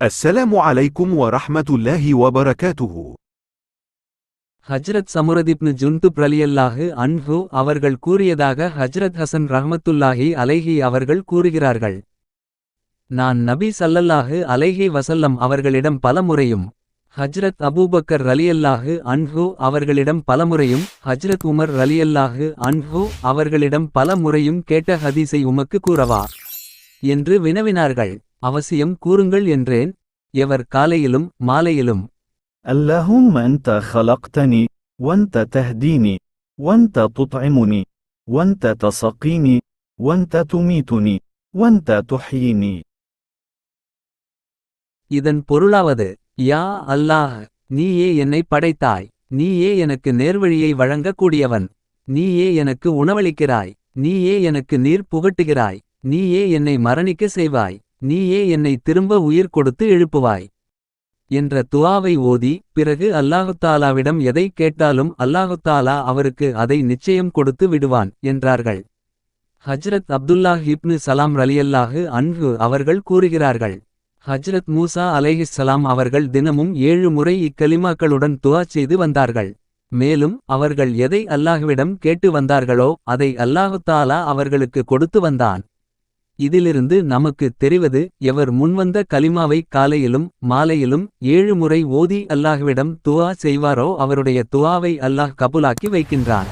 السلام عليكم ورحمة الله وبركاته. ஹஜ்ரத் சமுரதிப்னு ஜுன்துப் ரலியல்லாஹு அன்ஹு அவர்கள் கூறியதாக ஹஜ்ரத் ஹசன் ரஹ்மத்துல்லாஹி அலைஹி அவர்கள் கூறுகிறார்கள். நான் நபி ஸல்லல்லாஹு அலைஹி வஸல்லம் அவர்களிடம் பலமுறையும் ஹஜ்ரத் அபூபக்கர் ரலியல்லாஹு அன்ஹு அவர்களிடம் பலமுறையும் ஹஜ்ரத் உமர் ரலியல்லாஹு அன்ஹு அவர்களிடம் பலமுறையும் கேட்ட ஹதீஸை உமக்கு கூறவா என்று வினவினார்கள். அவசியம் கூறுங்கள் என்றேன். எவர் காலையிலும் மாலையிலும் اللهم أنت خلقتني وأنت تهديني وأنت تطعمني وأنت تسقيني وأنت تميتني وأنت تحييني. இதன் பொருளாவது, யா அல்லாஹ், நீயே என்னை படைத்தாய், நீயே எனக்கு நேர்வழியை வழங்கக் கூடியவன், நீயே எனக்கு உணவளிக்கிறாய், நீயே எனக்கு நீர் புகட்டுகிறாய், நீயே என்னை மரணிக்க செய்வாய், நீயே என்னை திரும்ப உயிர் கொடுத்து எழுப்புவாய் என்ற துஆவை ஓதி பிறகு அல்லாஹுத்தாலாவிடம் எதை கேட்டாலும் அல்லாஹுத்தாலா அவருக்கு அதை நிச்சயம் கொடுத்து விடுவான் என்றார்கள். ஹஜ்ரத் அப்துல்லாஹ் இப்னு சலாம் ரலியல்லாஹு அன்ஹு அவர்கள் கூறுகிறார்கள். ஹஜ்ரத் மூசா அலைஹிஸ்ஸலாம் அவர்கள் தினமும் 7 முறை இக்கலிமாக்களுடன் துஆ செய்து வந்தார்கள். மேலும் அவர்கள் எதை அல்லாஹ்விடம் கேட்டு வந்தார்களோ அதை அல்லாஹுத்தாலா அவர்களுக்கு கொடுத்து வந்தான். இதிலிருந்து நமக்கு தெரிவது, எவர் முன்வந்த கலிமாவை காலையிலும் மாலையிலும் 7 முறை ஓதி அல்லாஹ்விடம் துஆ செய்வாரோ அவருடைய துஆவை அல்லாஹ் கபூலாக்கி வைக்கின்றான்.